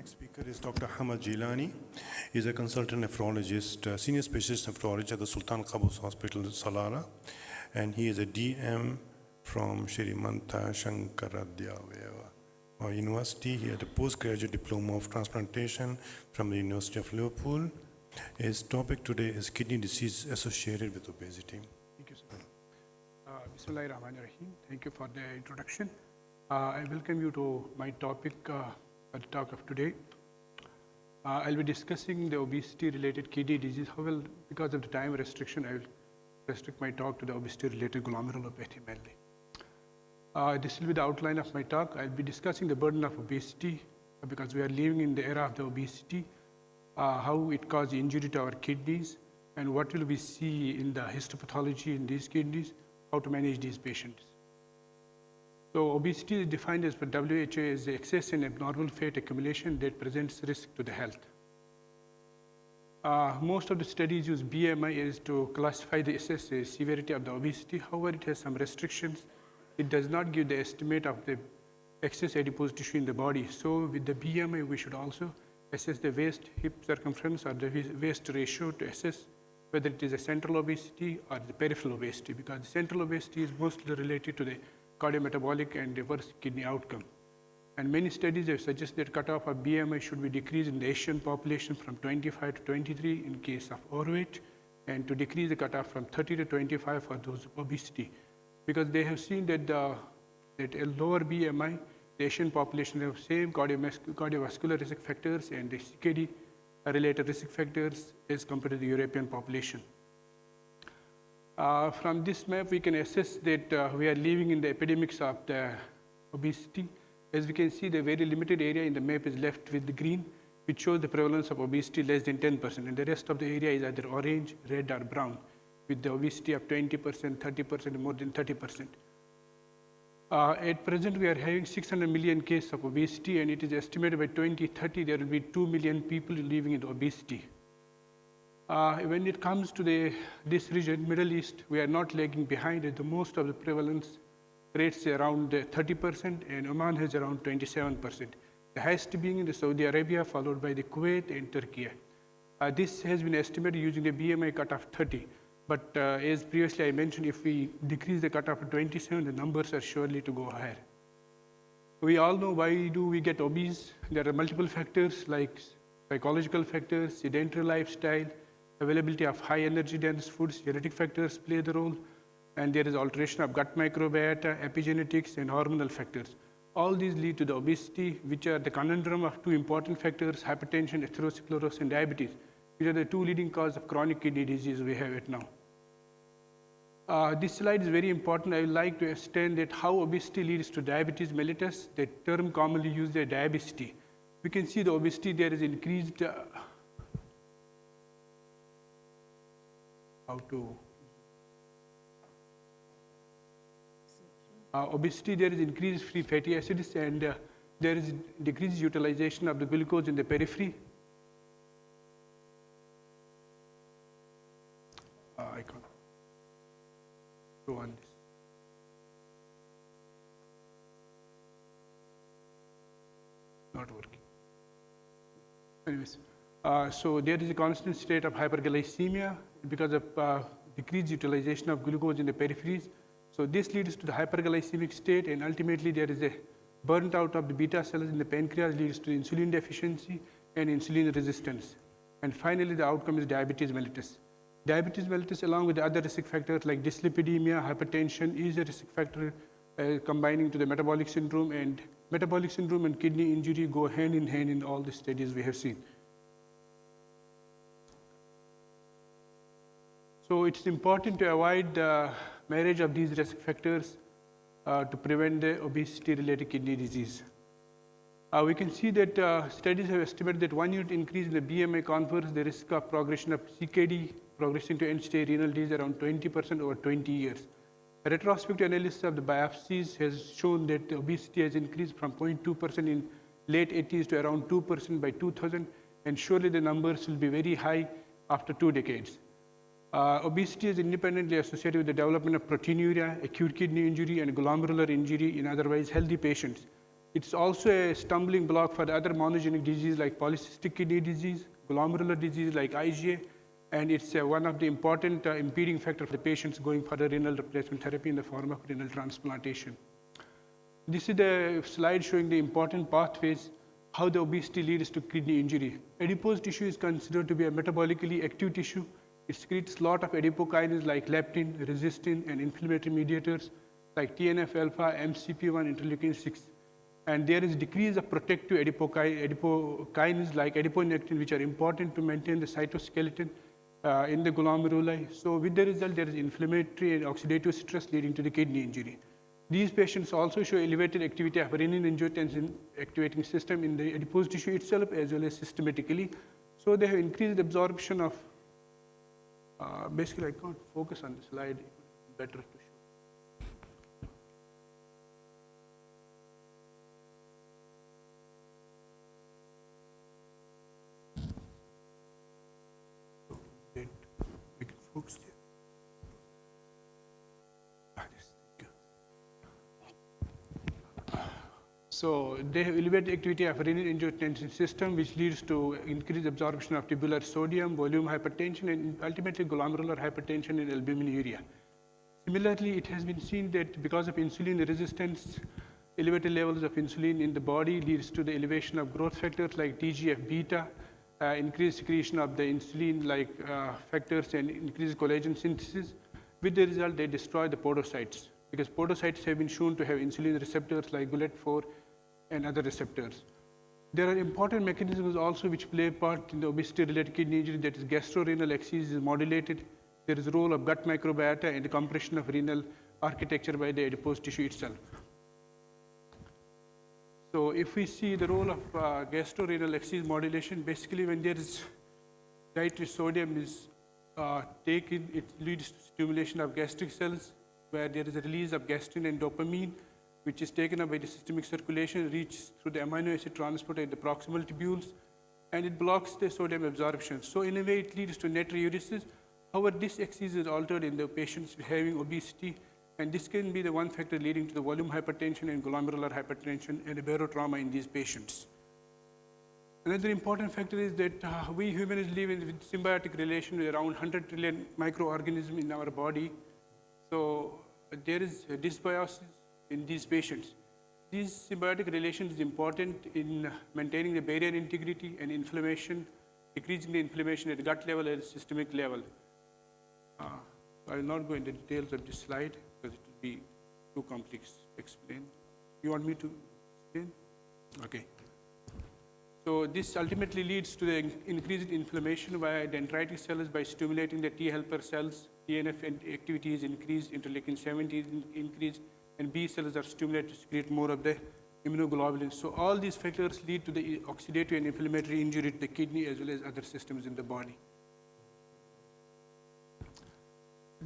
Next speaker is Dr. Hamad Jeelani. He's a consultant nephrologist, senior specialist nephrologist at the Sultan Qaboos Hospital, Salara, and he is a DM from Shrimanta Shankaradhyaya University. He had a postgraduate diploma of transplantation from the University of Liverpool. His topic today is kidney disease associated with obesity. Thank you, sir. Bismillahirrahmanirrahim. Thank you for the introduction. I welcome you to my topic, the talk of today. I'll be discussing the obesity-related kidney disease. However, because of the time restriction, I will restrict my talk to the obesity-related glomerulopathy mainly. This will be the outline of my talk. I'll be discussing the burden of obesity because we are living in the era of the obesity, how it causes injury to our kidneys, and what will we see in the histopathology in these kidneys, how to manage these patients. So obesity is defined as per WHO as the excess and abnormal fat accumulation that presents risk to the health. Most of the studies use BMI as to classify the assess the severity of the obesity. However, it has some restrictions. It does not give the estimate of the excess adipose tissue in the body. So with the BMI, we should also assess the waist-hip circumference or the waist ratio to assess whether it is a central obesity or the peripheral obesity, because the central obesity is mostly related to the cardiometabolic and reverse kidney outcome. And many studies have suggested that cutoff of BMI should be decreased in the Asian population from 25 to 23 in case of overweight, and to decrease the cutoff from 30 to 25 for those obesity, because they have seen that that a lower BMI, the Asian population have same cardiovascular risk factors and the CKD related risk factors as compared to the European population. From this map, we can assess that we are living in the epidemics of the obesity. As we can see, the very limited area in the map is left with the green, which shows the prevalence of obesity less than 10%, and the rest of the area is either orange, red, or brown, with the obesity of 20%, 30%, more than 30%. At present, we are having 600 million cases of obesity, and it is estimated by 2030 there will be 2 million people living in obesity. When it comes to this region, Middle East, we are not lagging behind. The most of the prevalence rates around 30%, and Oman has around 27%. The highest being in the Saudi Arabia, followed by the Kuwait and Turkey. This has been estimated using the BMI cutoff 30. But as previously I mentioned, if we decrease the cutoff to 27, the numbers are surely to go higher. We all know why do we get obese. There are multiple factors like psychological factors, sedentary lifestyle, availability of high energy dense foods, genetic factors play the role, and there is alteration of gut microbiota, epigenetics, and hormonal factors. All these lead to the obesity, which are the conundrum of two important factors, hypertension, atherosclerosis, and diabetes, which are the two leading causes of chronic kidney disease we have it now. This slide is very important. I would like to extend that how obesity leads to diabetes mellitus, the term commonly used as diabesity. We can see the obesity there is increased. Obesity, there is increased free fatty acids, and there is decreased utilization of the glucose in the periphery. I can't go on this. Not working. Anyways, so there is a constant state of hyperglycemia because of decreased utilization of glucose in the peripheries. So this leads to the hyperglycemic state, and ultimately there is a burnt out of the beta cells in the pancreas, leads to insulin deficiency and insulin resistance. And finally, the outcome is diabetes mellitus. Diabetes mellitus, along with the other risk factors like dyslipidemia, hypertension, is a risk factor combining to the metabolic syndrome, and metabolic syndrome and kidney injury go hand in hand in all the studies we have seen. So it's important to avoid the marriage of these risk factors to prevent the obesity-related kidney disease. We can see that studies have estimated that 1 unit increase in the BMI confers the risk of progression of CKD, progressing to end-stage renal disease around 20% over 20 years. A retrospective analysis of the biopsies has shown that the obesity has increased from 0.2% in late 80s to around 2% by 2000, and surely the numbers will be very high after 2 decades. Obesity is independently associated with the development of proteinuria, acute kidney injury, and glomerular injury in otherwise healthy patients. It's also a stumbling block for the other monogenic diseases like polycystic kidney disease, glomerular disease like IgA, and it's one of the important impeding factor for the patients going for the renal replacement therapy in the form of renal transplantation. This is the slide showing the important pathways, how the obesity leads to kidney injury. Adipose tissue is considered to be a metabolically active tissue. It secretes a lot of adipokines like leptin, resistin, and inflammatory mediators like TNF-alpha, MCP1, interleukin 6. And there is decrease of protective adipokines like adiponectin, which are important to maintain the cytoskeleton in the glomeruli. So with the result, there is inflammatory and oxidative stress leading to the kidney injury. These patients also show elevated activity of renin-angiotensin activating system in the adipose tissue itself as well as systematically. So they have increased absorption of, basically I can't focus on the slide, better to show. We can focus there. So they have elevated activity of renin-angiotensin system, which leads to increased absorption of tubular sodium, volume hypertension, and ultimately glomerular hypertension and albuminuria. Similarly, it has been seen that because of insulin resistance, elevated levels of insulin in the body leads to the elevation of growth factors like TGF-beta, increased secretion of the insulin-like factors, and increased collagen synthesis. With the result, they destroy the podocytes, because podocytes have been shown to have insulin receptors like GLUT4 and other receptors. There are important mechanisms also which play a part in the obesity-related kidney injury, that is gastrorenal axis is modulated. There is a role of gut microbiota and the compression of renal architecture by the adipose tissue itself. So if we see the role of gastrorenal axis modulation, basically when there is dietary sodium is taken, it leads to stimulation of gastric cells, where there is a release of gastrin and dopamine, which is taken up by the systemic circulation, reaches through the amino acid transporter in the proximal tubules, and it blocks the sodium absorption. So in a way, it leads to natriuresis. However, this axis is altered in the patients having obesity, and this can be the one factor leading to the volume hypertension and glomerular hypertension and barotrauma in these patients. Another important factor is that we humans live in symbiotic relation with around 100 trillion microorganisms in our body. So there is a dysbiosis in these patients. This symbiotic relation is important in maintaining the barrier integrity and inflammation, decreasing the inflammation at gut level and systemic level. I will not go into details of this slide because it will be too complex to explain. You want me to explain? Okay. So this ultimately leads to the increased inflammation via dendritic cells by stimulating the T helper cells. TNF activity is increased, interleukin 70 is increased, and B cells are stimulated to secrete more of the immunoglobulins. So all these factors lead to the oxidative and inflammatory injury to the kidney as well as other systems in the body.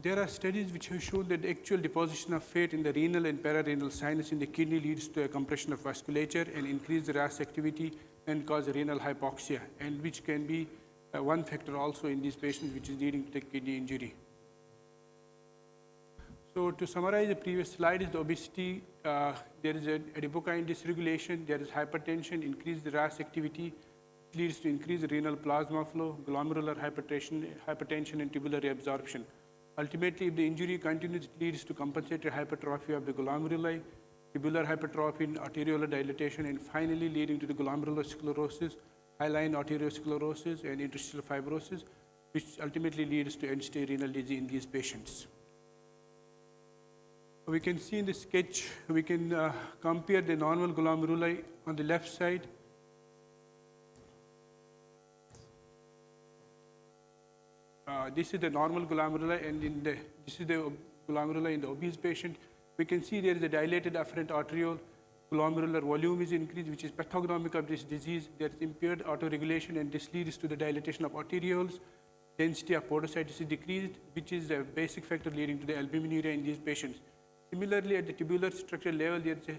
There are studies which have shown that the actual deposition of fat in the renal and pararenal sinus in the kidney leads to a compression of vasculature and increased RAS activity and cause renal hypoxia, and which can be one factor also in these patients which is leading to the kidney injury. So to summarize the previous slide is the obesity, there is an adipokine dysregulation, there is hypertension, increased RAS activity, leads to increased renal plasma flow, glomerular hypertension and tubular reabsorption. Ultimately, if the injury continues, it leads to compensatory hypertrophy of the glomeruli, tubular hypertrophy, arteriolar dilatation, and finally leading to the glomerular sclerosis, hyaline arteriosclerosis, and interstitial fibrosis, which ultimately leads to end-stage renal disease in these patients. We can see in the sketch, we can compare the normal glomeruli on the left side. This is the normal glomeruli, and this is the glomeruli in the obese patient. We can see there is a dilated afferent arteriole, glomerular volume is increased, which is pathognomic of this disease. There is impaired autoregulation, and this leads to the dilatation of arterioles. Density of podocytes is decreased, which is a basic factor leading to the albuminuria in these patients. Similarly, at the tubular structure level, there is a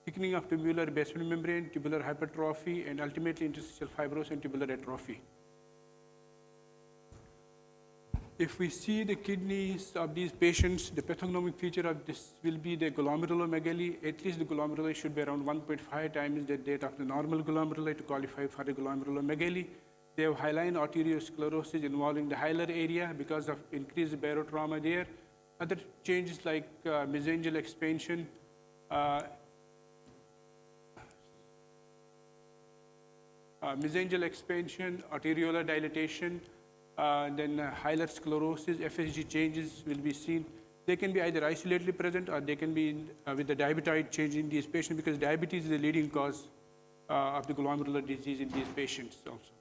thickening of tubular basement membrane, tubular hypertrophy, and ultimately interstitial fibrosis and tubular atrophy. If we see the kidneys of these patients, the pathognomic feature of this will be the glomerulomegaly. At least the glomeruli should be around 1.5 times the date of the normal glomeruli to qualify for the glomerulomegaly. They have hyaline arteriosclerosis involving the hilar area because of increased barotrauma there. Other changes like mesangial expansion, arteriolar dilatation, then hilar sclerosis, FSG changes will be seen. They can be either isolatedly present or they can be with the diabetic change in these patients, because diabetes is the leading cause of the glomerular disease in these patients also.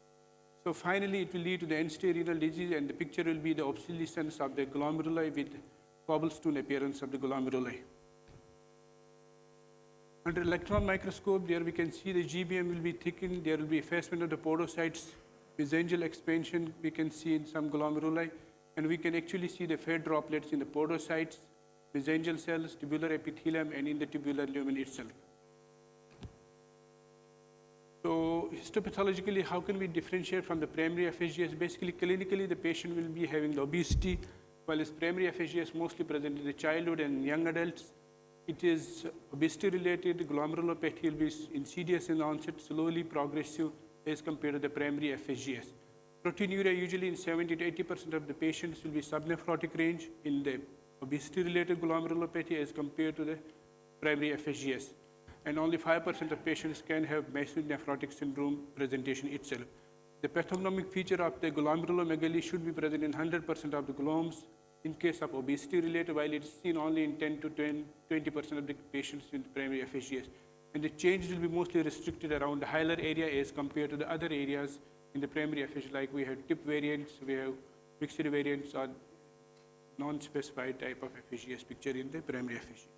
So finally, it will lead to the end-stage renal disease, and the picture will be the obsolescence of the glomeruli with cobblestone appearance of the glomeruli. Under electron microscope, there we can see the GBM will be thickened. There will be effacement of the podocytes. Mesangial expansion we can see in some glomeruli, and we can actually see the fat droplets in the podocytes, mesangial cells, tubular epithelium, and in the tubular lumen itself. So histopathologically, how can we differentiate from the primary FSGS? Basically, clinically, the patient will be having the obesity, while his primary FSGS mostly present in the childhood and young adults. It is obesity-related. Glomerulopathy will be insidious in onset, slowly progressive as compared to the primary FSGS. Proteinuria usually in 70 to 80% of the patients will be subnephrotic range in the obesity-related glomerulopathy as compared to the primary FSGS. And only 5% of patients can have massive nephrotic syndrome presentation itself. The pathognomic feature of the glomerulomegaly should be present in 100% of the glomes in case of obesity-related, while it is seen only in 10 to 20% of the patients in primary FSGS. And the change will be mostly restricted around the hilar area as compared to the other areas in the primary FSGS, like we have tip variants, we have mixed variants, or non-specified type of FSGS picture in the primary FSGS.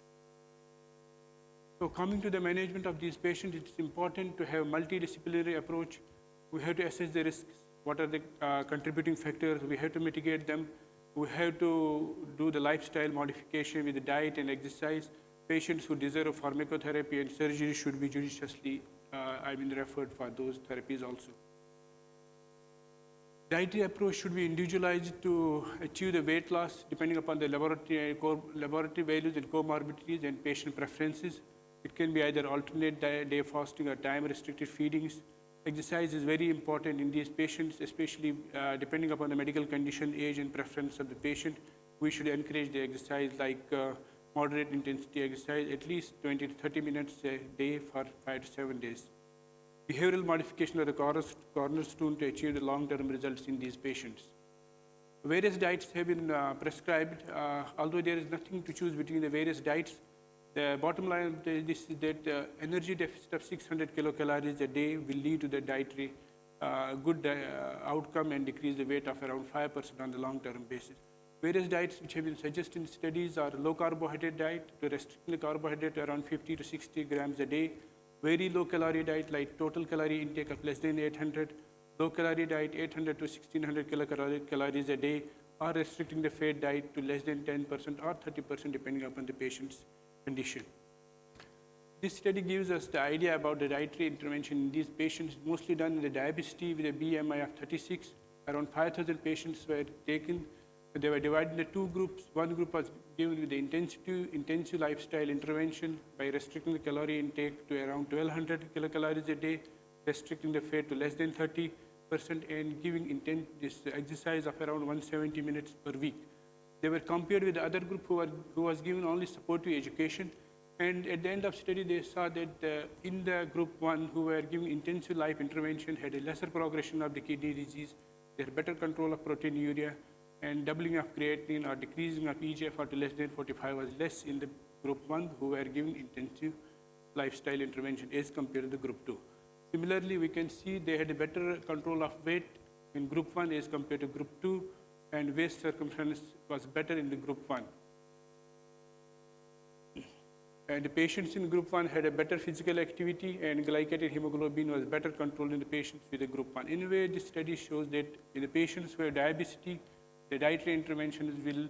So coming to the management of these patients, it's important to have multidisciplinary approach. We have to assess the risks. What are the contributing factors? We have to mitigate them. We have to do the lifestyle modification with the diet and exercise. Patients who deserve pharmacotherapy and surgery should be judiciously referred for those therapies also. Dietary approach should be individualized to achieve the weight loss depending upon the laboratory values and comorbidities and patient preferences. It can be either alternate day fasting or time-restricted feedings. Exercise is very important in these patients, especially depending upon the medical condition, age, and preference of the patient. We should encourage the exercise like moderate intensity exercise, at least 20 to 30 minutes a day for 5 to 7 days. Behavioral modification are the cornerstone to achieve the long-term results in these patients. Various diets have been prescribed. Although there is nothing to choose between the various diets, the bottom line of this is that energy deficit of 600 kilocalories a day will lead to the dietary good outcome and decrease the weight of around 5% on the long-term basis. Various diets which have been suggested in studies are low carbohydrate diet to restrict the carbohydrate to around 50 to 60 grams a day, very low calorie diet like total calorie intake of less than 800, low calorie diet 800 to 1600 kilocalories a day, or restricting the fat diet to less than 10% or 30% depending upon the patient's condition. This study gives us the idea about the dietary intervention in these patients, mostly done in the diabetes with a BMI of 36. Around 5,000 patients were taken. They were divided into two groups. One group was given with the intensive lifestyle intervention by restricting the calorie intake to around 1,200 kilocalories a day, restricting the fat to less than 30%, and giving this exercise of around 170 minutes per week. They were compared with the other group who was given only supportive education. And at the end of study, they saw that in the group 1 who were given intensive life intervention had a lesser progression of the kidney disease, they had better control of proteinuria, and doubling of creatinine or decreasing of eGFR to less than 45 was less in the group 1 who were given intensive lifestyle intervention as compared to the group 2. Similarly, we can see they had a better control of weight in group 1 as compared to group 2, and waist circumference was better in the group 1. And the patients in group 1 had a better physical activity, and glycated hemoglobin was better controlled in the patients with the group 1. In a way, this study shows that in the patients who have diabetes, the dietary interventions will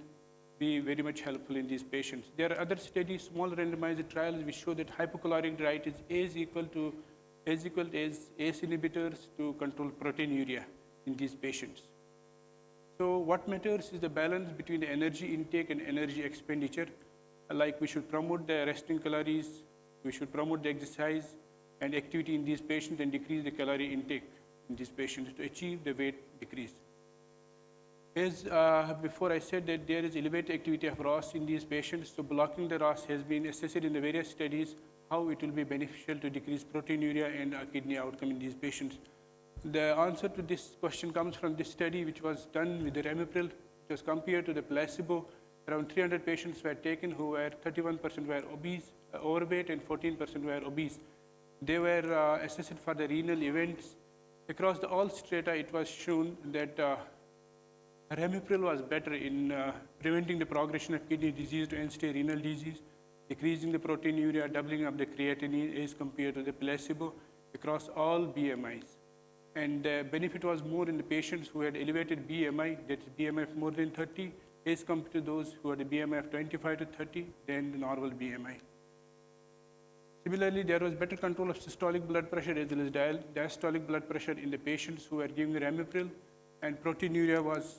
be very much helpful in these patients. There are other studies, small randomized trials, which show that hypocaloric diet is as equal as ACE inhibitors to control proteinuria in these patients. So what matters is the balance between the energy intake and energy expenditure. Like we should promote the resting calories, we should promote the exercise and activity in these patients and decrease the calorie intake in these patients to achieve the weight decrease. As before I said that there is elevated activity of ROS in these patients, so blocking the ROS has been assessed in the various studies how it will be beneficial to decrease proteinuria and kidney outcome in these patients. The answer to this question comes from this study which was done with the ramipril. It was compared to the placebo. Around 300 patients were taken who were 31% were obese, overweight and 14% were obese. They were assessed for the renal events. Across all strata, it was shown that ramipril was better in preventing the progression of kidney disease to end-stage renal disease, decreasing the proteinuria, doubling up the creatinine as compared to the placebo across all BMIs. And the benefit was more in the patients who had elevated BMI, that's BMI of more than 30, as compared to those who had a BMI of 25 to 30 than the normal BMI. Similarly, there was better control of systolic blood pressure as well as diastolic blood pressure in the patients who were given ramipril, and proteinuria was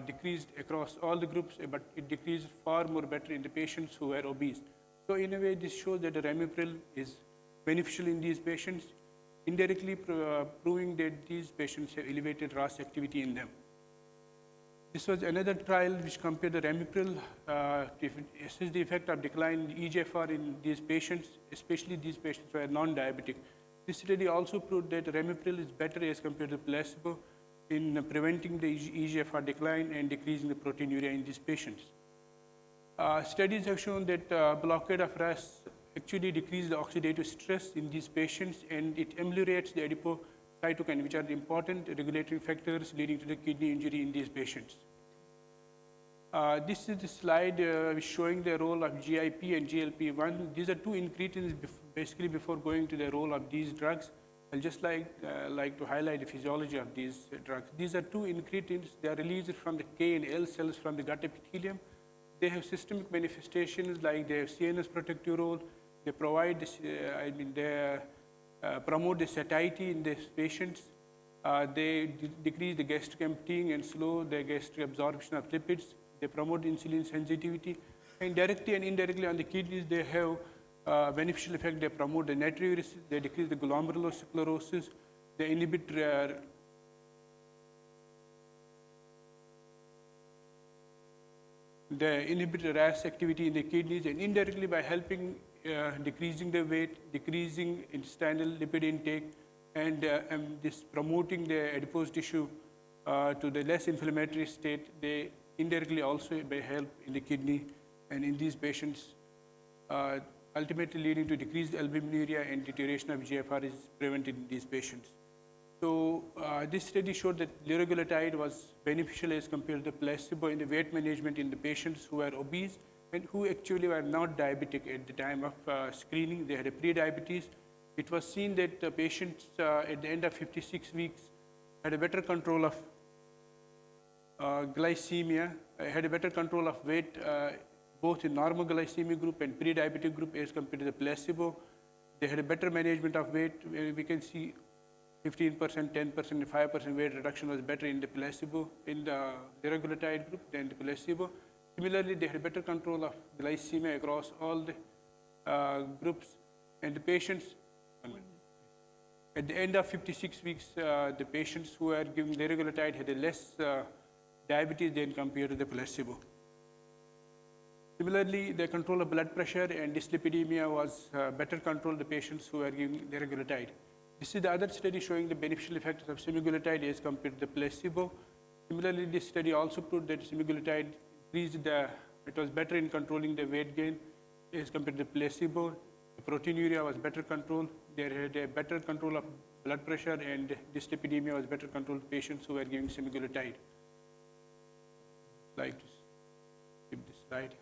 decreased across all the groups, but it decreased far more better in the patients who were obese. So in a way, this shows that the ramipril is beneficial in these patients, indirectly proving that these patients have elevated RAS activity in them. This was another trial which compared the ramipril to assess the effect of decline in EGFR in these patients, especially these patients who are non-diabetic. This study also proved that ramipril is better as compared to placebo in preventing the EGFR decline and decreasing the proteinuria in these patients. Studies have shown that blockade of RAS actually decreases the oxidative stress in these patients, and it ameliorates the adipocytokine, which are the important regulatory factors leading to the kidney injury in these patients. This is the slide showing the role of GIP and GLP-1. These are two incretins basically before going to the role of these drugs. I'll just like to highlight the physiology of these drugs. These are two incretins. They are released from the K and L cells from the gut epithelium. They have systemic manifestations like they have CNS protective role. They provide this, they promote the satiety in these patients. They decrease the gastric emptying and slow the gastric absorption of lipids. They promote insulin sensitivity. And directly and indirectly on the kidneys, they have beneficial effect. They promote the natriuresis. They decrease the glomerulosclerosis. They inhibit RAS activity in the kidneys, and indirectly by helping decreasing the weight, decreasing intestinal lipid intake, and this promoting the adipose tissue to the less inflammatory state. They indirectly also may help in the kidney and in these patients, ultimately leading to decreased albuminuria and deterioration of GFR is prevented in these patients. So this study showed that liraglutide was beneficial as compared to the placebo in the weight management in the patients who were obese and who actually were not diabetic at the time of screening. They had a pre-diabetes. It was seen that the patients at the end of 56 weeks had a better control of glycemia, had a better control of weight, both in normal glycemic group and pre-diabetic group as compared to the placebo. They had a better management of weight. We can see 15%, 10%, and 5% weight reduction was better in the placebo, in the liraglutide group than the placebo. Similarly, they had better control of glycemia across all the groups, and the patients, at the end of 56 weeks, the patients who were given liraglutide had a less diabetes than compared to the placebo. Similarly, the control of blood pressure and dyslipidemia was better controlled the patients who were given liraglutide. This is the other study showing the beneficial effects of semaglutide as compared to the placebo. Similarly, this study also proved that semaglutide it was better in controlling the weight gain as compared to the placebo. The proteinuria was better controlled. They had a better control of blood pressure, and dyslipidemia was better controlled in patients who were giving semaglutide. Like to skip this slide.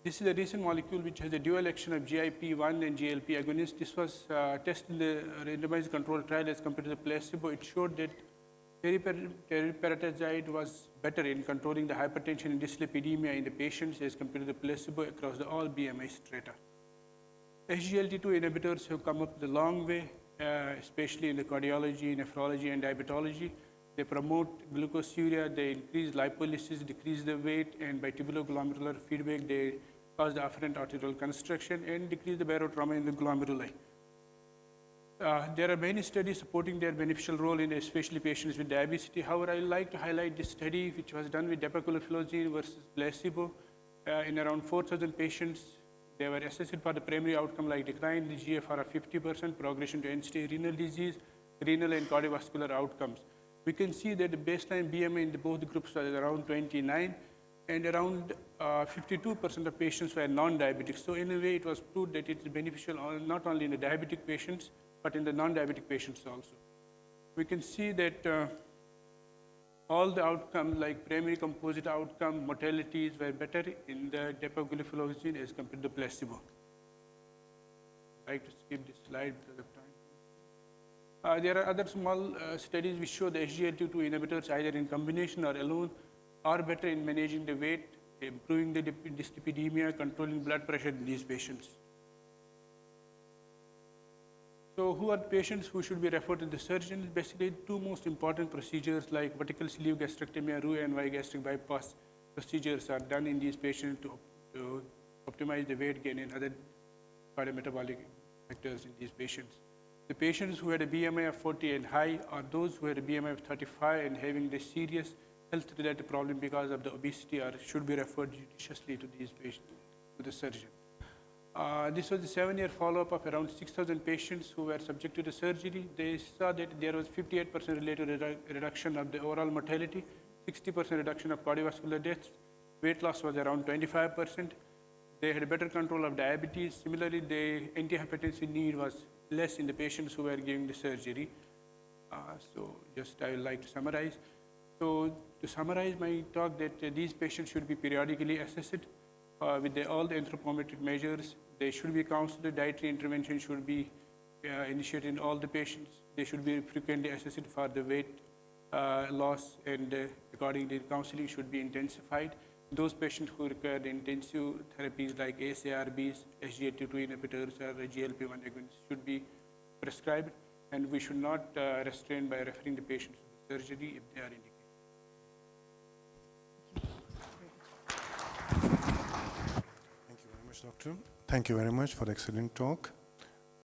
This is a recent molecule which has a dual action of GIP-1 and GLP agonist. This was tested in the randomized controlled trial as compared to the placebo. It showed that teriparatide was better in controlling the hypertension and dyslipidemia in the patients as compared to the placebo across all BMI strata. SGLT2 inhibitors have come up the long way, especially in the cardiology, nephrology, and diabetology. They promote glucosuria, they increase lipolysis, decrease the weight, and by tubuloglomerular feedback, they cause the afferent arterial constriction and decrease the barotrauma in the glomeruli. There are many studies supporting their beneficial role in especially patients with diabetes. However, I would like to highlight this study which was done with dapagliflozin versus placebo in around 4,000 patients. They were assessed for the primary outcome like decline in the GFR of 50%, progression to end-stage renal disease, renal and cardiovascular outcomes. We can see that the baseline BMI in both groups was around 29, and around 52% of patients were non-diabetic. So in a way, it was proved that it is beneficial not only in the diabetic patients, but in the non-diabetic patients also. We can see that all the outcomes, like primary composite outcome, mortalities were better in the dapagliflozin as compared to placebo. I'd like to skip this slide because of time. There are other small studies which show the SGLT2 inhibitors, either in combination or alone, are better in managing the weight, improving the dyslipidemia, controlling blood pressure in these patients. So who are the patients who should be referred to the surgeon? Basically, two most important procedures like vertical sleeve gastrectomy, Roux and Y gastric bypass procedures are done in these patients to optimize the weight gain and other cardiometabolic factors in these patients. The patients who had a BMI of 40 and high are those who had a BMI of 35 and having the serious health-related problem because of the obesity or should be referred judiciously to these patients, to the surgeon. This was a 7-year follow-up of around 6,000 patients who were subject to the surgery. They saw that there was 58% related reduction of the overall mortality, 60% reduction of cardiovascular deaths. Weight loss was around 25%. They had better control of diabetes. Similarly, the antihypertensive need was less in the patients who were giving the surgery. So just I would like to summarize. So to summarize my talk, that these patients should be periodically assessed with all the anthropometric measures. They should be counseled. Dietary intervention should be initiated in all the patients. They should be frequently assessed for the weight loss, and accordingly, counseling should be intensified. Those patients who require the intensive therapies like ACRBs, SGLT2 inhibitors, or GLP-1 agonists should be prescribed, and we should not restrain by referring the patients to the surgery if they are indicated. Thank you very much, Doctor. Thank you very much for the excellent talk.